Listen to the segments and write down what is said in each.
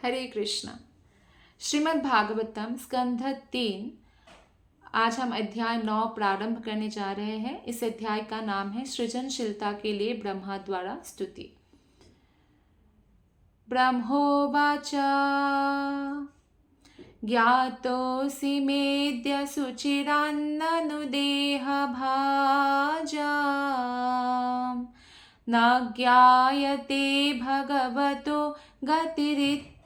हरे कृष्ण। श्रीमद् भागवतम स्कंध 3। आज हम अध्याय 9 प्रारंभ करने जा रहे हैं। इस अध्याय का नाम है सृजनशीलता के लिए ब्रह्मा द्वारा स्तुति। ब्रह्मोवाच ज्ञातोऽसि मेद्य शुचिरान्ननु देहभाजाम् न ज्ञायते भगवतो गतिरित्यवद्यम्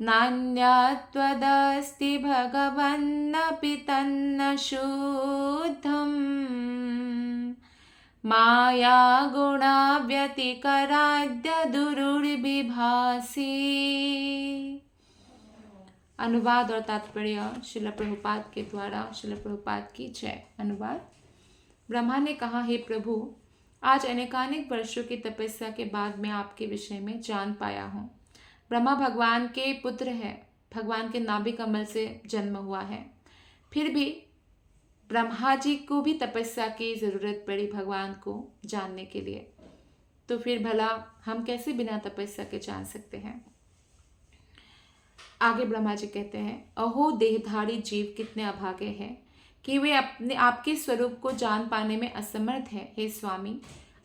नान्यत्वदस्ति भगवन्नपि तन्न शुद्धम् माया गुणा व्यतिकराद्य दुरुर्विभासी। अनुवाद और तात्पर्य श्रील प्रभुपाद के द्वारा। श्रील प्रभुपाद की जय। अनुवाद। ब्रह्मा ने कहा, हे प्रभु, आज अनेकानेक वर्षों की तपस्या के बाद मैं आपके विषय में जान पाया हूँ। ब्रह्मा भगवान के पुत्र है, भगवान के नाभि कमल से जन्म हुआ है। फिर भी ब्रह्मा जी को भी तपस्या की जरूरत पड़ी भगवान को जानने के लिए। तो फिर भला हम कैसे बिना तपस्या के जान सकते हैं। आगे ब्रह्मा जी कहते हैं, अहो देहधारी जीव कितने अभागे हैं कि वे अपने आपके स्वरूप को जान पाने में असमर्थ है। हे स्वामी,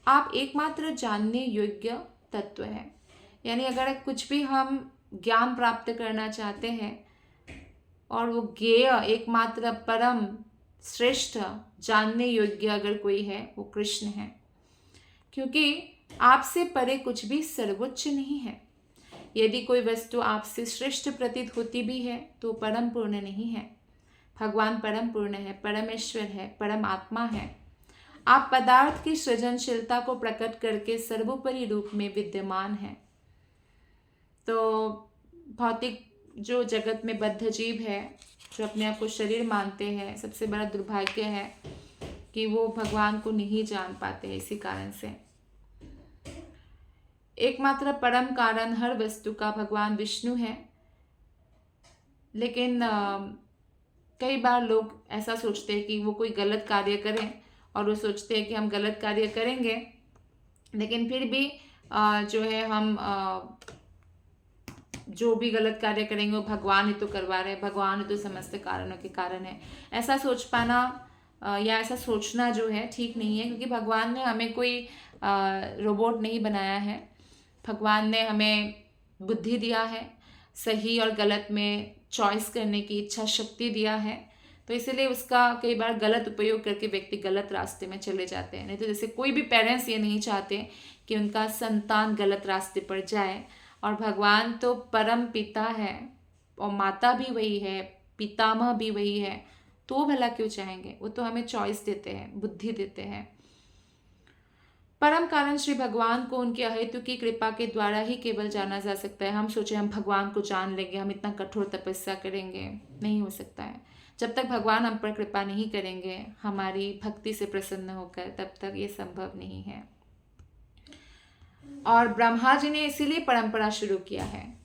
आप एकमात्र जानने योग्य तत्व हैं। यानी अगर कुछ भी हम ज्ञान प्राप्त करना चाहते हैं और वो ज्ञेय एकमात्र परम श्रेष्ठ जानने योग्य अगर कोई है, वो कृष्ण है। क्योंकि आपसे परे कुछ भी सर्वोच्च नहीं है। यदि कोई वस्तु आपसे श्रेष्ठ प्रतीत होती भी है तो परम पूर्ण नहीं है। भगवान परम पूर्ण है, परमेश्वर है, परम आत्मा है। आप पदार्थ की सृजनशीलता को प्रकट करके सर्वोपरि रूप में विद्यमान हैं। तो भौतिक जो जगत में बद्ध जीव है, जो अपने आप को शरीर मानते हैं, सबसे बड़ा दुर्भाग्य है कि वो भगवान को नहीं जान पाते। इसी कारण से एकमात्र परम कारण हर वस्तु का भगवान विष्णु है। लेकिन कई बार लोग ऐसा सोचते हैं कि वो कोई गलत कार्य करें और वो सोचते हैं कि हम गलत कार्य करेंगे, लेकिन फिर भी जो है हम जो भी गलत कार्य करेंगे वो भगवान ही तो करवा रहे हैं, भगवान ही तो समस्त कारणों के कारण है। ऐसा सोच पाना या ऐसा सोचना जो है ठीक नहीं है। क्योंकि भगवान ने हमें कोई रोबोट नहीं बनाया है। भगवान ने हमें बुद्धि दिया है, सही और गलत में चॉइस करने की इच्छा शक्ति दिया है। तो इसीलिए उसका कई बार गलत उपयोग करके व्यक्ति गलत रास्ते में चले जाते हैं। नहीं तो जैसे कोई भी पेरेंट्स ये नहीं चाहते कि उनका संतान गलत रास्ते पर जाए। और भगवान तो परम पिता है और माता भी वही है, पितामह भी वही है, तो वो भला क्यों चाहेंगे। वो तो हमें चॉइस देते हैं, बुद्धि देते हैं। परम कारण श्री भगवान को उनकी अहेतु की कृपा के द्वारा ही केवल जाना जा सकता है। हम सोचे हम भगवान को जान लेंगे, हम इतना कठोर तपस्या करेंगे, नहीं हो सकता है। जब तक भगवान हम पर कृपा नहीं करेंगे हमारी भक्ति से प्रसन्न होकर, तब तक ये संभव नहीं है। और ब्रह्मा जी ने इसीलिए परंपरा शुरू किया है।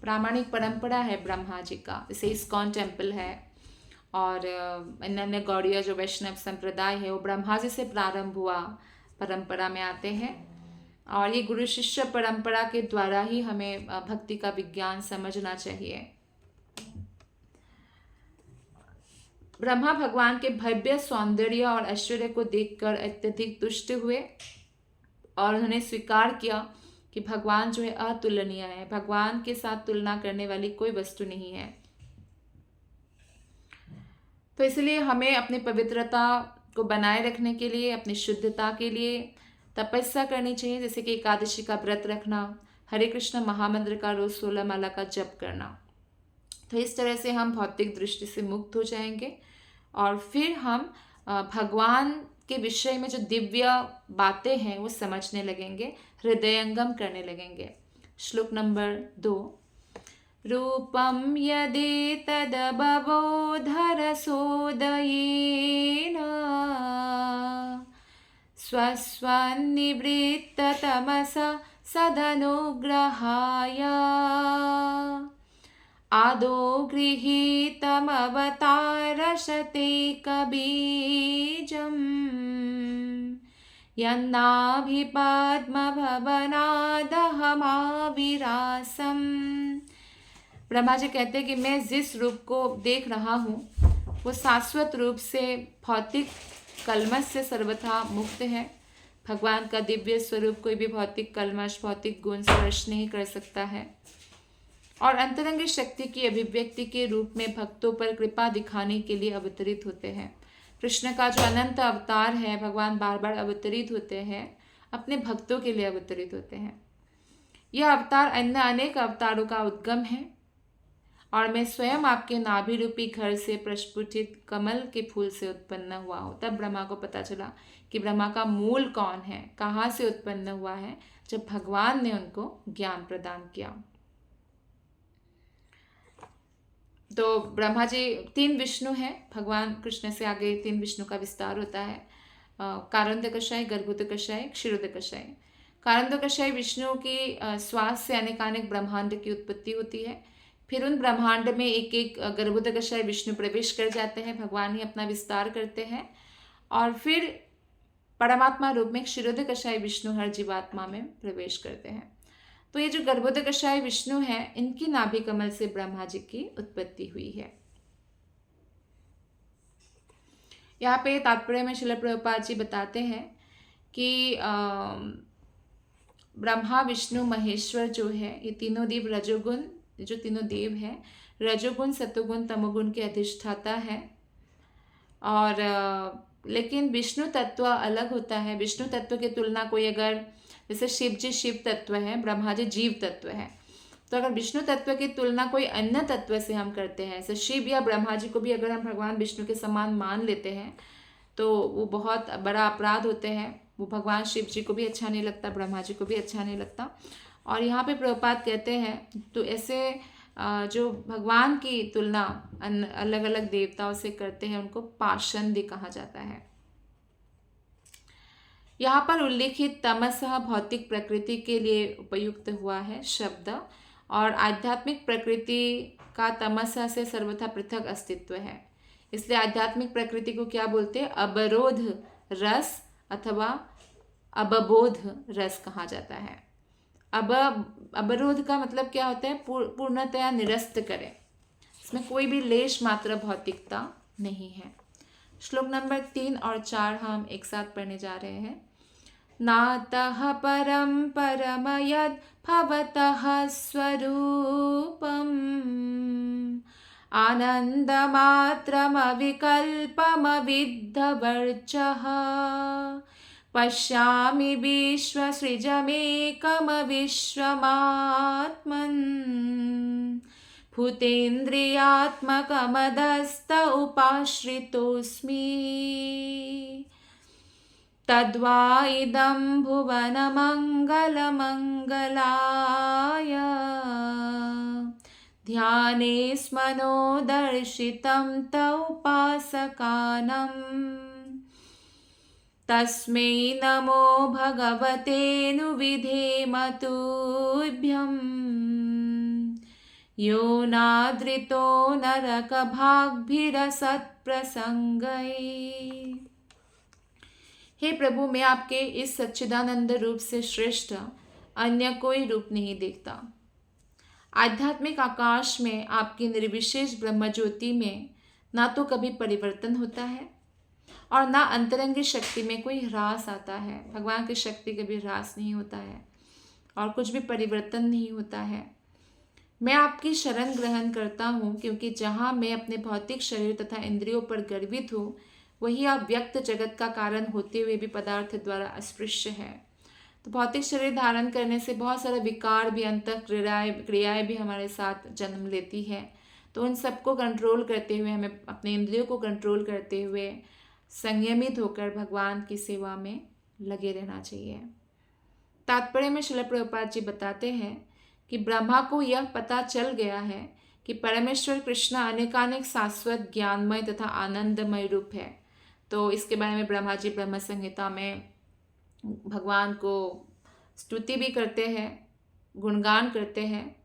प्रामाणिक परंपरा है ब्रह्मा जी का। जैसे इस्कॉन टेम्पल है और अन्य गौड़ीय जो वैष्णव संप्रदाय है, वो ब्रह्मा जी से प्रारंभ हुआ परंपरा में आते हैं। और ये गुरु शिष्य परंपरा के द्वारा ही हमें भक्ति का विज्ञान समझना चाहिए। ब्रह्मा भगवान के भव्य सौंदर्य और ऐश्वर्य को देखकर अत्यधिक तुष्ट हुए और उन्होंने स्वीकार किया कि भगवान जो है अतुलनीय है। भगवान के साथ तुलना करने वाली कोई वस्तु नहीं है। तो इसलिए हमें अपनी पवित्रता को बनाए रखने के लिए, अपनी शुद्धता के लिए तपस्या करनी चाहिए। जैसे कि एकादशी का व्रत रखना, हरे कृष्ण महामंत्र का रोज 16 माला का जप करना। तो इस तरह से हम भौतिक दृष्टि से मुक्त हो जाएंगे और फिर हम भगवान के विषय में जो दिव्य बातें हैं वो समझने लगेंगे, हृदयंगम करने लगेंगे। श्लोक नंबर 2। रूपम यदेतदबोधरसोदयेन स्वस्वनिवृत्ततमसा सदनुग्रहाय आदो गृहीतमवतारशते कबीजम् यन्नाभिपद्मभवनादहमाविरासम। ब्रह्मा जी कहते हैं कि मैं जिस रूप को देख रहा हूँ वो शाश्वत रूप से भौतिक कलमश से सर्वथा मुक्त है। भगवान का दिव्य स्वरूप कोई भी भौतिक कलमश, भौतिक गुण स्पर्श नहीं कर सकता है और अंतरंग शक्ति की अभिव्यक्ति के रूप में भक्तों पर कृपा दिखाने के लिए अवतरित होते हैं। कृष्ण का जो अनंत अवतार है, भगवान बार बार अवतरित होते हैं, अपने भक्तों के लिए अवतरित होते हैं। यह अवतार अन्य अनेक अवतारों का उद्गम है और मैं स्वयं आपके नाभि रूपी घर से प्रस्फुटित कमल के फूल से उत्पन्न हुआ हूँ। तब ब्रह्मा को पता चला कि ब्रह्मा का मूल कौन है, कहाँ से उत्पन्न हुआ है, जब भगवान ने उनको ज्ञान प्रदान किया। तो ब्रह्मा जी 3 विष्णु हैं। भगवान कृष्ण से आगे 3 विष्णु का विस्तार होता है, कारंदकशाय, गर्भोदकशाय, क्षीरोदकशाय। कारंदकशाय विष्णु की श्वास से अनेकानेक ब्रह्मांड की उत्पत्ति होती है। फिर उन ब्रह्मांड में एक एक गर्भोदकशाय विष्णु प्रवेश कर जाते हैं, भगवान ही अपना विस्तार करते हैं और फिर परमात्मा रूप में क्षीरोदकशाय विष्णु हर जीवात्मा में प्रवेश करते हैं। तो ये जो गर्भोदकशाय विष्णु हैं, इनकी नाभि कमल से ब्रह्मा जी की उत्पत्ति हुई है। यहाँ पे तात्पर्य में श्रील प्रभुपाद जी बताते हैं कि ब्रह्मा, विष्णु, महेश्वर जो है, ये तीनों देव रजोगुण, जो तीनों देव हैं, रजोगुण, सतोगुण, तमोगुण के अधिष्ठाता है। और लेकिन विष्णु तत्व अलग होता है। विष्णु तत्व की तुलना कोई अगर, जैसे शिव जी शिव तत्व है, ब्रह्मा जी जीव तत्व है, तो अगर विष्णु तत्व की तुलना कोई अन्य तत्व से हम करते हैं, जैसे शिव या ब्रह्मा जी को भी अगर हम भगवान विष्णु के समान मान लेते हैं तो वो बहुत बड़ा अपराध होते हैं। वो भगवान शिव जी को भी अच्छा नहीं लगता, ब्रह्मा जी को भी अच्छा नहीं लगता। और यहाँ पे प्रभुपाद कहते हैं तो ऐसे जो भगवान की तुलना अलग अलग देवताओं से करते हैं उनको पाषंडी कहा जाता है। यहाँ पर उल्लेखित तमसः भौतिक प्रकृति के लिए उपयुक्त हुआ है शब्द, और आध्यात्मिक प्रकृति का तमसः से सर्वथा पृथक अस्तित्व है। इसलिए आध्यात्मिक प्रकृति को क्या बोलते हैं? अवरोध रस अथवा अबबोध रस कहा जाता है। अवरोध का मतलब क्या होता है? पूर्णतया निरस्त करें, इसमें कोई भी लेश मात्र भौतिकता नहीं है। श्लोक नंबर 3 और 4 हम एक साथ पढ़ने जा रहे हैं। नातः परं परमयद् भवतः स्वरूपम् आनन्दमात्रमविकल्पमविद्धवर्चः पश्यामि विश्वसृजमेकमविश्वमात्मन् भूतेन्द्रियात्मकमदस्त उपाश्रितोऽस्मि तद्वा इदं भुवनमङ्गलमङ्गलाय ध्याने स्मनो दर्शितं त उपासकानां तस्मै नमो भगवतेऽनुविधेम तुभ्यं यो नादृतो नरकभाग्भिरसत्प्रसङ्गैः। हे प्रभु, मैं आपके इस सच्चिदानंद रूप से श्रेष्ठ अन्य कोई रूप नहीं देखता। आध्यात्मिक आकाश में आपकी निर्विशेष ब्रह्म ज्योति में ना तो कभी परिवर्तन होता है और ना अंतरंगी शक्ति में कोई ह्रास आता है। भगवान की शक्ति कभी ह्रास नहीं होता है और कुछ भी परिवर्तन नहीं होता है। मैं आपकी शरण ग्रहण करता हूँ क्योंकि जहाँ मैं अपने भौतिक शरीर तथा इंद्रियों पर गर्वित हूँ, वही आप व्यक्त जगत का कारण होते हुए भी पदार्थ द्वारा अस्पृश्य है। तो भौतिक शरीर धारण करने से बहुत सारा विकार भी, अंतः क्रियाएं भी हमारे साथ जन्म लेती है। तो उन सबको कंट्रोल करते हुए, हमें अपने इंद्रियों को कंट्रोल करते हुए संयमित होकर भगवान की सेवा में लगे रहना चाहिए। तात्पर्य में श्रील प्रभुपाद जी बताते हैं कि ब्रह्मा को यह पता चल गया है कि परमेश्वर कृष्ण अनेकानेक शाश्वत ज्ञानमय तथा आनंदमय रूप है। तो इसके बारे में ब्रह्मा जी ब्रह्म संहिता में भगवान को स्तुति भी करते हैं, गुणगान करते हैं।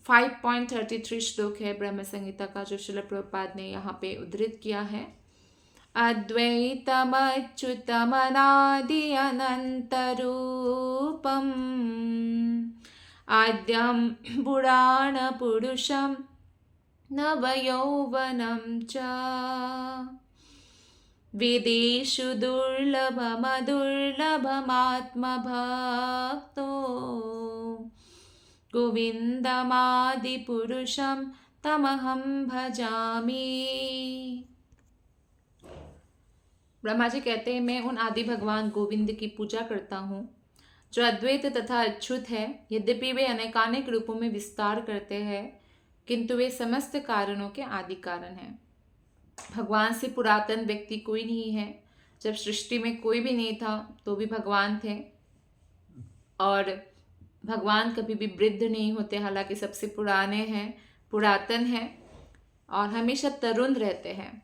5.33 श्लोक है ब्रह्म संहिता का जो श्रील प्रभुपाद ने यहाँ पे उद्धृत किया है। अद्वैतमच्युतमनादि अनन्तरूपम् आद्यं पुराणपुरुषं नवयौवनं च वेदेषु दुर्लभमदुर्लभमात्मभक्तो गोविन्दमादिपुरुषं तमहं भजामि। ब्रह्मा जी कहते हैं, मैं उन आदि भगवान गोविंद की पूजा करता हूँ जो अद्वैत तथा अच्युत है। यद्यपि वे अनेकानेक रूपों में विस्तार करते हैं, किंतु वे समस्त कारणों के आदि कारण हैं। भगवान से पुरातन व्यक्ति कोई नहीं है। जब सृष्टि में कोई भी नहीं था तो भी भगवान थे, और भगवान कभी भी वृद्ध नहीं होते। हालांकि सबसे पुराने हैं, पुरातन हैं और हमेशा तरुण रहते हैं।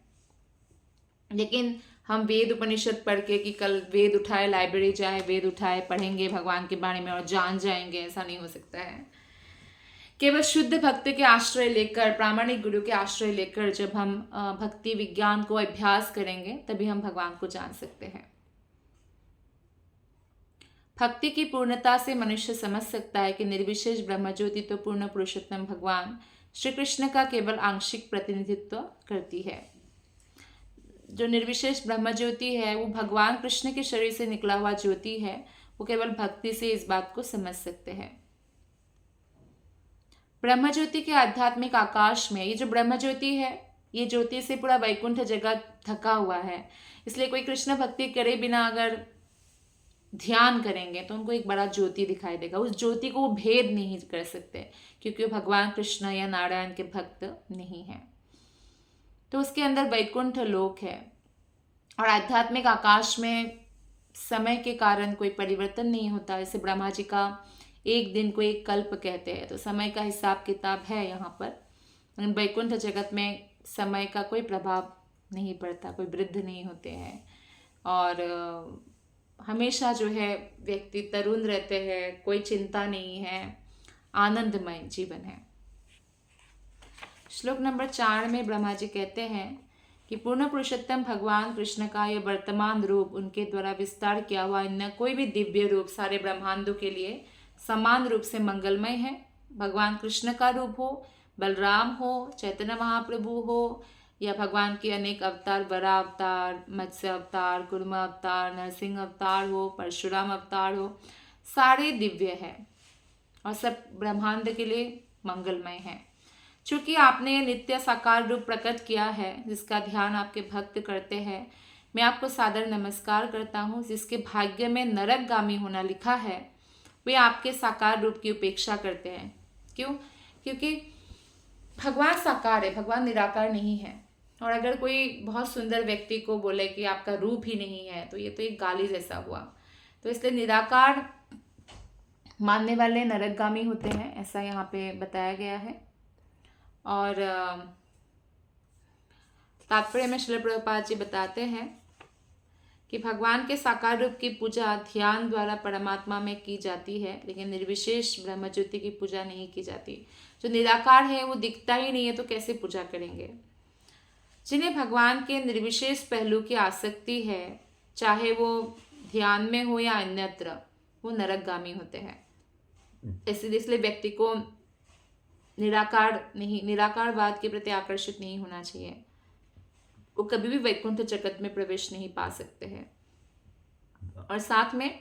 लेकिन हम वेद उपनिषद पढ़ के कि कल वेद उठाए लाइब्रेरी जाए, वेद उठाए पढ़ेंगे भगवान के बारे में और जान जाएंगे, ऐसा नहीं हो सकता है। केवल शुद्ध भक्त के आश्रय लेकर, प्रामाणिक गुरु के आश्रय लेकर जब हम भक्ति विज्ञान को अभ्यास करेंगे तभी हम भगवान को जान सकते हैं। भक्ति की पूर्णता से मनुष्य समझ सकता है कि निर्विशेष ब्रह्मज्योति तो पूर्ण पुरुषोत्तम भगवान श्री कृष्ण का केवल आंशिक प्रतिनिधित्व करती है। जो निर्विशेष ब्रह्मज्योति है वो भगवान कृष्ण के शरीर से निकला हुआ ज्योति है। वो केवल भक्ति से इस बात को समझ सकते हैं। ब्रह्मज्योति के आध्यात्मिक आकाश में ये जो ब्रह्मज्योति है, ये ज्योति से पूरा वैकुंठ जगत ढका हुआ है। इसलिए कोई कृष्ण भक्ति करे बिना अगर ध्यान करेंगे तो उनको एक बड़ा ज्योति दिखाई देगा। उस ज्योति को वो भेद नहीं कर सकते, क्योंकि वो भगवान कृष्ण या नारायण के भक्त नहीं है। तो उसके अंदर वैकुंठ लोक है। और आध्यात्मिक आकाश में समय के कारण कोई परिवर्तन नहीं होता। जैसे ब्रह्मा जी का एक दिन को एक कल्प कहते हैं, तो समय का हिसाब किताब है यहाँ पर। वैकुंठ जगत में समय का कोई प्रभाव नहीं पड़ता, कोई वृद्ध नहीं होते हैं और हमेशा जो है व्यक्ति तरुण रहते हैं, कोई चिंता नहीं है, आनंदमय जीवन है। श्लोक नंबर 4 में ब्रह्मा जी कहते हैं कि पूर्ण पुरुषोत्तम भगवान कृष्ण का यह वर्तमान रूप, उनके द्वारा विस्तार किया हुआ अन्य कोई भी दिव्य रूप सारे ब्रह्मांडों के लिए समान रूप से मंगलमय है। भगवान कृष्ण का रूप हो, बलराम हो, चैतन्य महाप्रभु हो, या भगवान के अनेक अवतार, वरा अवतार, मत्स्य अवतार, कुर्म अवतार, नरसिंह अवतार हो, परशुराम अवतार हो, सारे दिव्य है और सब ब्रह्मांड के लिए मंगलमय है। चूंकि आपने नित्य साकार रूप प्रकट किया है, जिसका ध्यान आपके भक्त करते हैं, मैं आपको सादर नमस्कार करता हूँ। जिसके भाग्य में नरकगामी होना लिखा है, वे आपके साकार रूप की उपेक्षा करते हैं। क्यों? क्योंकि भगवान साकार है, भगवान निराकार नहीं है। और अगर कोई बहुत सुंदर व्यक्ति को बोले कि आपका रूप ही नहीं है, तो ये तो एक गाली जैसा हुआ। तो इसलिए निराकार मानने वाले नरकगामी होते हैं, ऐसा यहाँ पे बताया गया है। और तात्पर्य में श्रील प्रभुपाद जी बताते हैं कि भगवान के साकार रूप की पूजा ध्यान द्वारा परमात्मा में की जाती है, लेकिन निर्विशेष ब्रह्मज्योति की पूजा नहीं की जाती। जो निराकार है वो दिखता ही नहीं है, तो कैसे पूजा करेंगे? जिन्हें भगवान के निर्विशेष पहलू की आसक्ति है, चाहे वो ध्यान में हो या अन्यत्र, वो नरकगामी होते हैं। इसलिए व्यक्ति को निराकारवाद के प्रति आकर्षित नहीं होना चाहिए। वो कभी भी वैकुंठ जगत में प्रवेश नहीं पा सकते हैं। और साथ में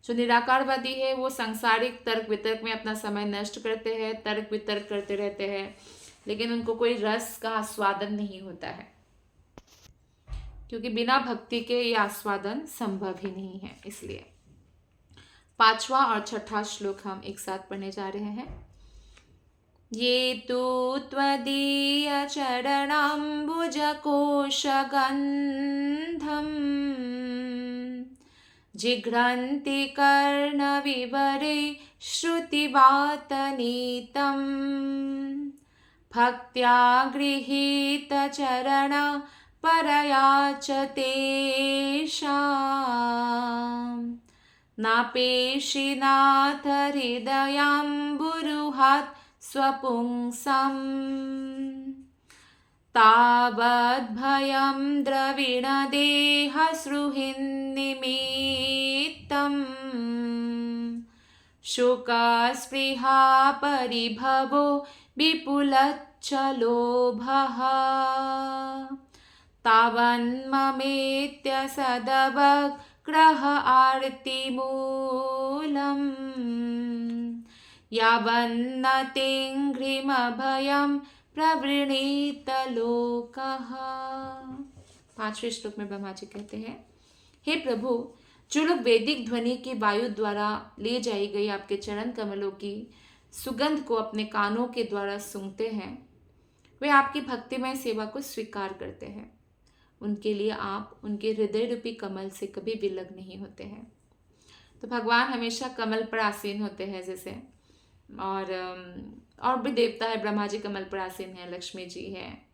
जो निराकारवादी है वो सांसारिक तर्क वितर्क में अपना समय नष्ट करते हैं, तर्क वितर्क करते रहते हैं, लेकिन उनको कोई रस का आस्वादन नहीं होता है, क्योंकि बिना भक्ति के ये आस्वादन संभव ही नहीं है। इसलिए 5वां और 6ठा श्लोक हम एक साथ पढ़ने जा रहे हैं। ये तु त्वदीय चरणाम्बुजकोशगन्धम् जिघ्रन्ति कर्णविवरे श्रुतिवातनीतं भक्त्या गृहीतचरण परया च तेषां नापेशिनाथ हृदयाम्बुरुहात् स्वपुंसम्। तावद्भयं द्रविणदेहसृहिन्निमित्तम् शोकस्पृहा परिभवो विपुलच्च लोभः तावन्ममेत्य सदवग्रह आर्तिमूलम् यावन्न तेऽघ्रिमभयं प्रवृणीत लोकः। 5वें श्लोक में ब्रह्मा जी कहते हैं, हे प्रभु, जो लोग वैदिक ध्वनि की वायु द्वारा ले जाई गई आपके चरण कमलों की सुगंध को अपने कानों के द्वारा सूंघते हैं, वे आपकी भक्तिमय सेवा को स्वीकार करते हैं। उनके लिए आप उनके हृदय रूपी कमल से कभी विलग नहीं होते हैं। तो भगवान हमेशा कमल पर आसीन होते हैं जैसे, और भी देवता है, ब्रह्मा जी कमल पर आसीन है, लक्ष्मी जी है।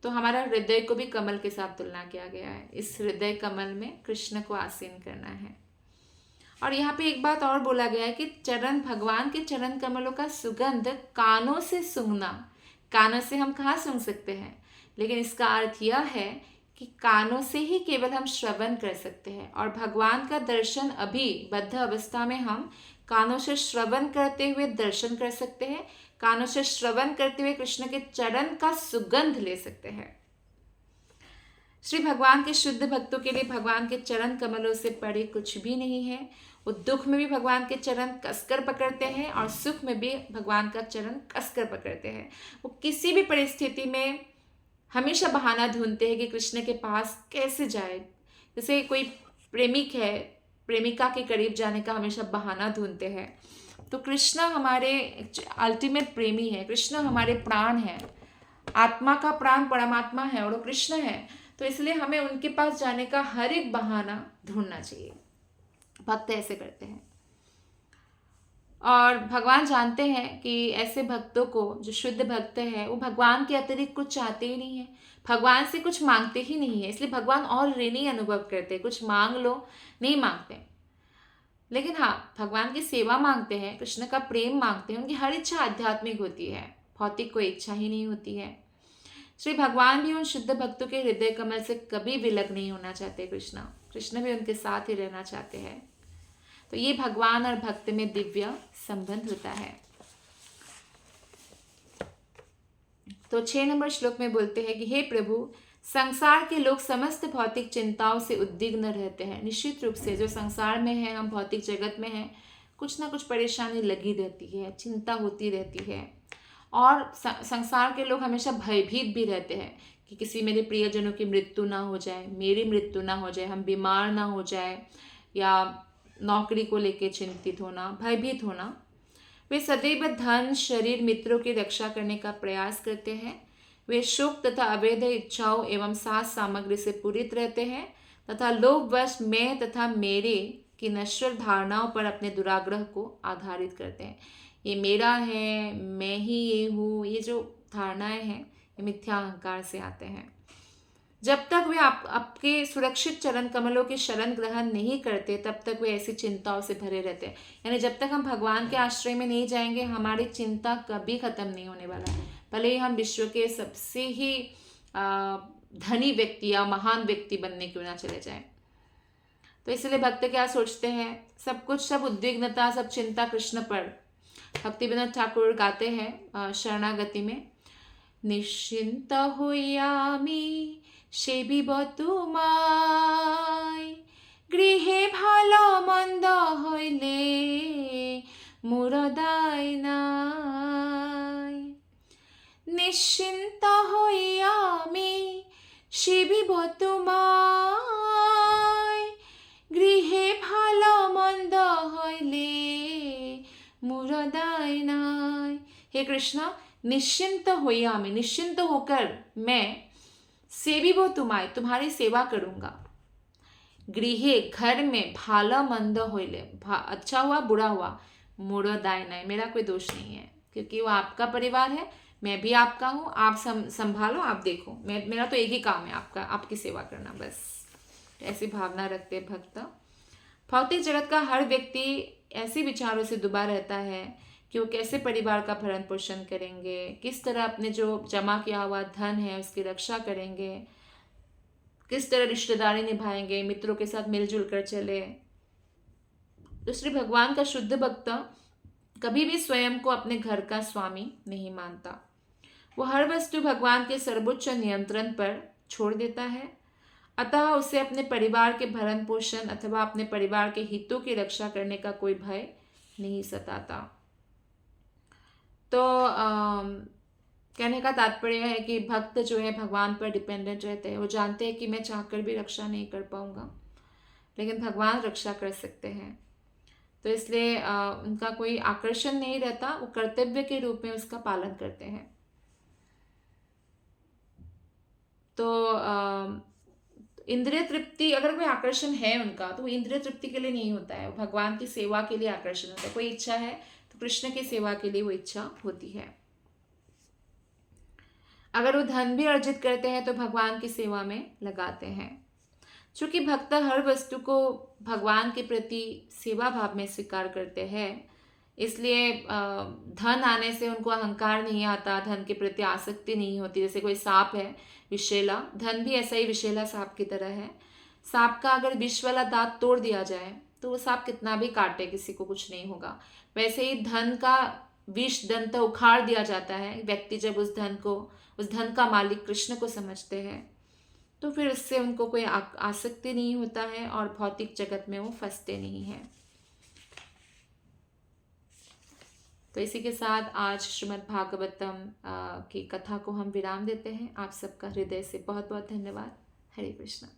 तो हमारा हृदय को भी कमल के साथ तुलना किया गया है। इस हृदय कमल में कृष्ण को आसीन करना है। और यहाँ पे एक बात और बोला गया है कि भगवान के चरण कमलों का सुगंध कानों से सूंघना। कानों से हम कहाँ सूंघ सकते हैं, लेकिन इसका अर्थ यह है कि कानों से ही केवल हम श्रवण कर सकते हैं। और भगवान का दर्शन अभी बद्ध अवस्था में हम कानों से श्रवण करते हुए दर्शन कर सकते हैं, कानों से श्रवण करते हुए कृष्ण के चरण का सुगंध ले सकते हैं। श्री भगवान के शुद्ध भक्तों के लिए भगवान के चरण कमलों से परे कुछ भी नहीं है। वो दुख में भी भगवान के चरण कसकर पकड़ते हैं और सुख में भी भगवान का चरण कसकर पकड़ते हैं। वो किसी भी परिस्थिति में हमेशा बहाना ढूंढते हैं कि कृष्ण के पास कैसे जाए। जैसे कोई प्रेमिक है, प्रेमिका के करीब जाने का हमेशा बहाना ढूंढते हैं। तो कृष्ण हमारे अल्टीमेट प्रेमी है, कृष्ण हमारे प्राण है, आत्मा का प्राण परमात्मा है और वो कृष्ण है। तो इसलिए हमें उनके पास जाने का हर एक बहाना ढूंढना चाहिए। भक्त ऐसे करते हैं और भगवान जानते हैं कि ऐसे भक्तों को, जो शुद्ध भक्त है, वो भगवान के अतिरिक्त कुछ चाहते ही नहीं है, भगवान से कुछ मांगते ही नहीं है। इसलिए भगवान और ऋणी अनुभव करते हैं। कुछ मांग लो, नहीं मांगते, लेकिन हाँ भगवान की सेवा मांगते हैं, कृष्ण का प्रेम मांगते हैं। उनकी हर इच्छा आध्यात्मिक होती है, भौतिक कोई इच्छा ही नहीं होती है। श्री भगवान भी उन शुद्ध भक्तों के हृदय कमल से कभी विलग नहीं होना चाहते। कृष्ण भी उनके साथ ही रहना चाहते हैं। तो ये भगवान और भक्त में दिव्य संबंध होता है। तो 6 नंबर श्लोक में बोलते हैं कि हे प्रभु, संसार के लोग समस्त भौतिक चिंताओं से उद्विग्न रहते हैं। निश्चित रूप से जो संसार में है, हम भौतिक जगत में हैं, कुछ ना कुछ परेशानी लगी रहती है, चिंता होती रहती है। और संसार के लोग हमेशा भयभीत भी रहते हैं कि किसी मेरे प्रियजनों की मृत्यु ना हो जाए, मेरी मृत्यु ना हो जाए, हम बीमार ना हो जाए, या नौकरी को लेके चिंतित होना, भयभीत होना। वे सदैव धन, शरीर, मित्रों की रक्षा करने का प्रयास करते हैं। वे शोक तथा अवैध इच्छाओं एवं साज सामग्री से पूरित रहते हैं तथा लोभवश मैं तथा मेरे की नश्वर धारणाओं पर अपने दुराग्रह को आधारित करते हैं। ये मेरा है, मैं ही ये हूँ, ये जो धारणाएं हैं ये मिथ्या अहंकार से आते हैं। जब तक वे आपके सुरक्षित चरण कमलों की शरण ग्रहण नहीं करते, तब तक वे ऐसी चिंताओं से भरे रहते हैं। यानी जब तक हम भगवान के आश्रय में नहीं जाएंगे, हमारी चिंता कभी खत्म नहीं होने वाला है। भले ही हम विश्व के सबसे ही धनी व्यक्ति या महान व्यक्ति बनने क्यों ना चले जाएं। तो इसलिए भक्त क्या सोचते हैं, सब उद्विग्नता, सब चिंता कृष्ण पर। भक्ति विनोद ठाकुर गाते हैं शरणागति में, निश्चिंत हইয়ামি সেবিব তোমায়, গৃহে ভালো মন্দ হইলে মোর দায় নাই। নিশ্চিন্ত হইয়ামি সেবিব তোমায়, গৃহে ভালো মন্দ হইলে মোর দায় নাই। हे कृष्ण, निश्चिंत होइयामी, निश्चिंत होकर मैं सेविबो तुम्हारे, तुम्हारी सेवा करूंगा। गृहे, घर में, भाला मंद होइले, अच्छा हुआ बुरा हुआ, मोर दाय नहीं, मेरा कोई दोष नहीं है, क्योंकि वो आपका परिवार है, मैं भी आपका हूँ। आप संभालो, आप देखो, मेरा तो एक ही काम है, आपकी सेवा करना, बस। ऐसी भावना रखते भक्त। भौतिक जगत का हर व्यक्ति ऐसे विचारों से डूबा रहता है कि वो कैसे परिवार का भरण पोषण करेंगे, किस तरह अपने जो जमा किया हुआ धन है उसकी रक्षा करेंगे, किस तरह रिश्तेदारी निभाएंगे, मित्रों के साथ मिलजुल कर चले। तो श्री भगवान का शुद्ध भक्त कभी भी स्वयं को अपने घर का स्वामी नहीं मानता। वो हर वस्तु भगवान के सर्वोच्च नियंत्रण पर छोड़ देता है, अतः उसे अपने परिवार के भरण पोषण अथवा अपने परिवार के हितों की रक्षा करने का कोई भय नहीं सताता। तो कहने का तात्पर्य है कि भक्त जो है भगवान पर डिपेंडेंट रहते हैं। वो जानते हैं कि मैं चाहकर भी रक्षा नहीं कर पाऊंगा, लेकिन भगवान रक्षा कर सकते हैं। तो इसलिए उनका कोई आकर्षण नहीं रहता, वो कर्तव्य के रूप में उसका पालन करते हैं। तो इंद्रिय तृप्ति, अगर कोई आकर्षण है उनका तो वो इंद्रिय तृप्ति के लिए नहीं होता है, वो भगवान की सेवा के लिए आकर्षण होता है। कोई इच्छा है तो कृष्ण की सेवा के लिए वो इच्छा होती है। अगर वो धन भी अर्जित करते हैं तो भगवान की सेवा में लगाते हैं। चूंकि भक्त हर वस्तु को भगवान के प्रति सेवा भाव में स्वीकार करते हैं, इसलिए धन आने से उनको अहंकार नहीं आता, धन के प्रति आसक्ति नहीं होती। जैसे कोई सांप है विषैला, धन भी ऐसा ही विषैला सांप की तरह है। सांप का अगर विष वाला दांत तोड़ दिया जाए तो वो सांप कितना भी काटे किसी को कुछ नहीं होगा। वैसे ही धन का विष दंत उखाड़ दिया जाता है। व्यक्ति जब उस धन का मालिक कृष्ण को समझते हैं तो फिर उससे उनको कोई आसक्ति नहीं होता है और भौतिक जगत में वो फंसते नहीं हैं। तो इसी के साथ आज श्रीमद् भागवतम की कथा को हम विराम देते हैं। आप सबका हृदय से बहुत बहुत धन्यवाद। हरे कृष्णा।